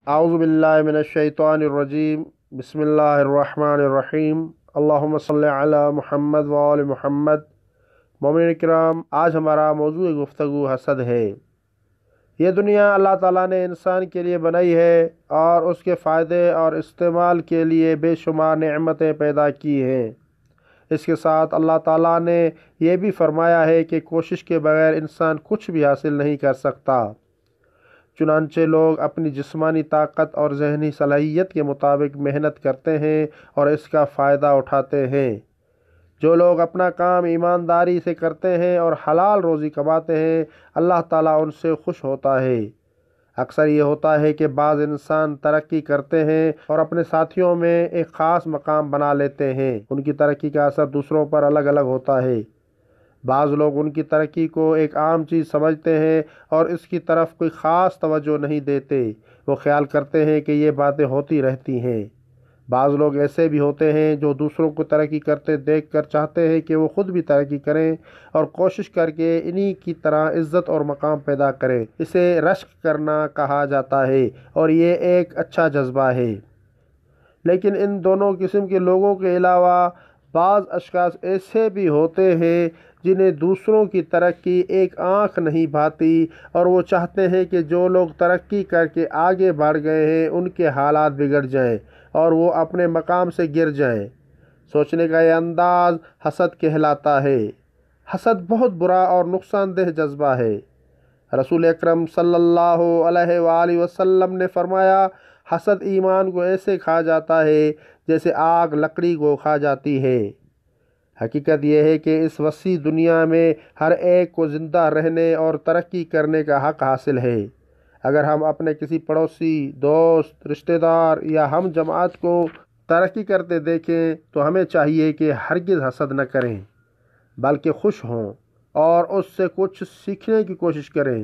اعوذ باللہ من الشیطان الرجیم بسم اللہ الرحمن الرحیم اللہم صلی علی محمد وآل محمد۔ مومنین کرام، آج ہمارا موضوع گفتگو حسد ہے۔ یہ دنیا اللہ تعالیٰ نے انسان کے لیے بنائی ہے اور اس کے فائدے اور استعمال کے لیے بے شمار نعمتیں پیدا کی ہیں۔ اس کے ساتھ اللہ تعالیٰ نے یہ بھی فرمایا ہے کہ کوشش کے بغیر انسان کچھ بھی حاصل نہیں کر سکتا۔ چنانچہ لوگ اپنی جسمانی طاقت اور ذہنی صلاحیت کے مطابق محنت کرتے ہیں اور اس کا فائدہ اٹھاتے ہیں۔ جو لوگ اپنا کام ایمانداری سے کرتے ہیں اور حلال روزی کماتے ہیں، اللہ تعالیٰ ان سے خوش ہوتا ہے۔ اکثر یہ ہوتا ہے کہ بعض انسان ترقی کرتے ہیں اور اپنے ساتھیوں میں ایک خاص مقام بنا لیتے ہیں۔ ان کی ترقی کا اثر دوسروں پر الگ الگ ہوتا ہے۔ بعض لوگ ان کی ترقی کو ایک عام چیز سمجھتے ہیں اور اس کی طرف کوئی خاص توجہ نہیں دیتے۔ وہ خیال کرتے ہیں کہ یہ باتیں ہوتی رہتی ہیں۔ بعض لوگ ایسے بھی ہوتے ہیں جو دوسروں کو ترقی کرتے دیکھ کر چاہتے ہیں کہ وہ خود بھی ترقی کریں اور کوشش کر کے انہی کی طرح عزت اور مقام پیدا کریں۔ اسے رشک کرنا کہا جاتا ہے اور یہ ایک اچھا جذبہ ہے۔ لیکن ان دونوں قسم کے لوگوں کے علاوہ بعض اشخاص ایسے بھی ہوتے ہیں جنہیں دوسروں کی ترقی ایک آنکھ نہیں بھاتی اور وہ چاہتے ہیں کہ جو لوگ ترقی کر کے آگے بڑھ گئے ہیں ان کے حالات بگڑ جائیں اور وہ اپنے مقام سے گر جائیں۔ سوچنے کا یہ انداز حسد کہلاتا ہے۔ حسد بہت برا اور نقصان دہ جذبہ ہے۔ رسول اکرم صلی اللہ علیہ وآلہ وسلم نے فرمایا، حسد ایمان کو ایسے کھا جاتا ہے جیسے آگ لکڑی کو کھا جاتی ہے۔ حقیقت یہ ہے کہ اس وسیع دنیا میں ہر ایک کو زندہ رہنے اور ترقی کرنے کا حق حاصل ہے۔ اگر ہم اپنے کسی پڑوسی، دوست، رشتہ دار یا ہم جماعت کو ترقی کرتے دیکھیں تو ہمیں چاہیے کہ ہرگز حسد نہ کریں، بلکہ خوش ہوں اور اس سے کچھ سیکھنے کی کوشش کریں۔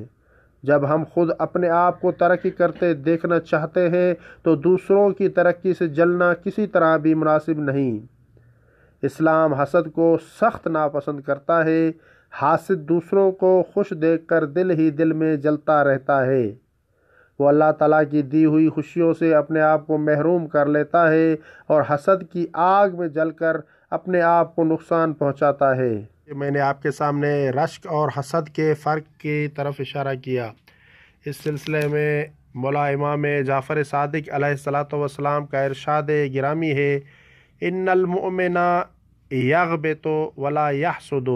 جب ہم خود اپنے آپ کو ترقی کرتے دیکھنا چاہتے ہیں تو دوسروں کی ترقی سے جلنا کسی طرح بھی مناسب نہیں۔ اسلام حسد کو سخت ناپسند کرتا ہے۔ حاسد دوسروں کو خوش دیکھ کر دل ہی دل میں جلتا رہتا ہے۔ وہ اللہ تعالیٰ کی دی ہوئی خوشیوں سے اپنے آپ کو محروم کر لیتا ہے اور حسد کی آگ میں جل کر اپنے آپ کو نقصان پہنچاتا ہے۔ میں نے آپ کے سامنے رشک اور حسد کے فرق کی طرف اشارہ کیا۔ اس سلسلے میں مولا امام جعفر صادق علیہ السلام کا ارشاد گرامی ہے، ان المؤمن یغبط ولا یحسد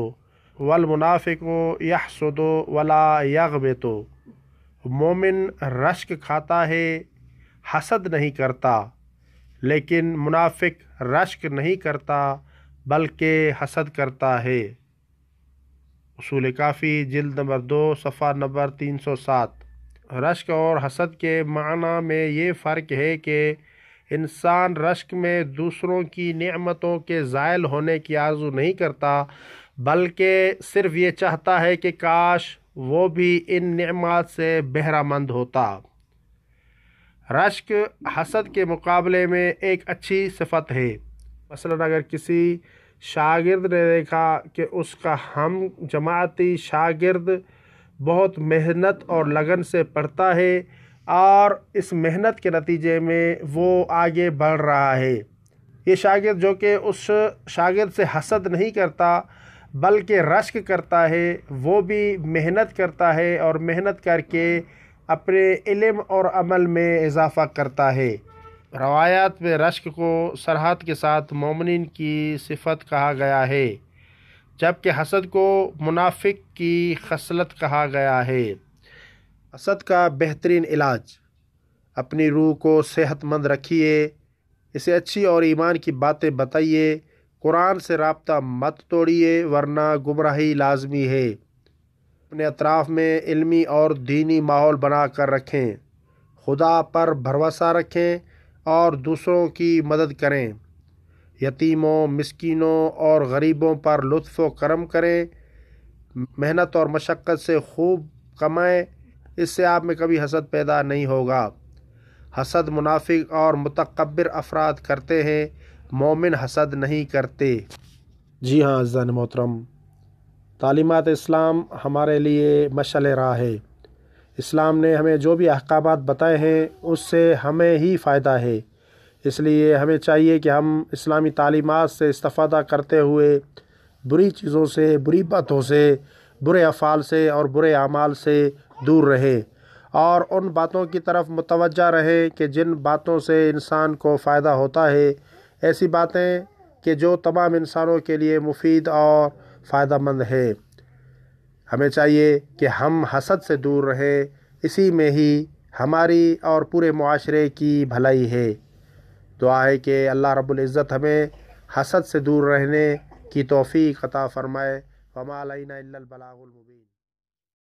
والمنافق یحسد ولا یغبط۔ مومن رشک کھاتا ہے، حسد نہیں کرتا، لیکن منافق رشک نہیں کرتا بلکہ حسد کرتا ہے۔ اصول کافی جلد نمبر 2 صفحہ نمبر 307۔ رشک اور حسد کے معنی میں یہ فرق ہے کہ انسان رشک میں دوسروں کی نعمتوں کے زائل ہونے کی آرزو نہیں کرتا، بلکہ صرف یہ چاہتا ہے کہ کاش وہ بھی ان نعمات سے بہرہ مند ہوتا۔ رشک حسد کے مقابلے میں ایک اچھی صفت ہے۔ مثلا اگر کسی شاگرد نے دیکھا کہ اس کا ہم جماعتی شاگرد بہت محنت اور لگن سے پڑھتا ہے اور اس محنت کے نتیجے میں وہ آگے بڑھ رہا ہے، یہ شاگرد جو کہ اس شاگرد سے حسد نہیں کرتا بلکہ رشک کرتا ہے، وہ بھی محنت کرتا ہے اور محنت کر کے اپنے علم اور عمل میں اضافہ کرتا ہے۔ روایات میں رشک کو صراحت کے ساتھ مومنین کی صفت کہا گیا ہے، جبکہ حسد کو منافق کی خصلت کہا گیا ہے۔ حسد کا بہترین علاج، اپنی روح کو صحت مند رکھیے، اسے اچھی اور ایمان کی باتیں بتائیے، قرآن سے رابطہ مت توڑیے ورنہ گمراہی لازمی ہے۔ اپنے اطراف میں علمی اور دینی ماحول بنا کر رکھیں، خدا پر بھروسہ رکھیں اور دوسروں کی مدد کریں، یتیموں، مسکینوں اور غریبوں پر لطف و کرم کریں، محنت اور مشقت سے خوب کمائیں، اس سے آپ میں کبھی حسد پیدا نہیں ہوگا۔ حسد منافق اور متکبر افراد کرتے ہیں، مومن حسد نہیں کرتے۔ جی ہاں عزیزان محترم، تعلیمات اسلام ہمارے لیے مشعل راہ ہے۔ اسلام نے ہمیں جو بھی احکامات بتائے ہیں اس سے ہمیں ہی فائدہ ہے، اس لیے ہمیں چاہیے کہ ہم اسلامی تعلیمات سے استفادہ کرتے ہوئے بری چیزوں سے، بری باتوں سے، برے افعال سے اور برے اعمال سے دور رہیں، اور ان باتوں کی طرف متوجہ رہیں کہ جن باتوں سے انسان کو فائدہ ہوتا ہے، ایسی باتیں کہ جو تمام انسانوں کے لیے مفید اور فائدہ مند ہے۔ ہمیں چاہیے کہ ہم حسد سے دور رہیں، اسی میں ہی ہماری اور پورے معاشرے کی بھلائی ہے۔ دعا ہے کہ اللہ رب العزت ہمیں حسد سے دور رہنے کی توفیق عطا فرمائے۔ وما علینا الا البلاغ المبین۔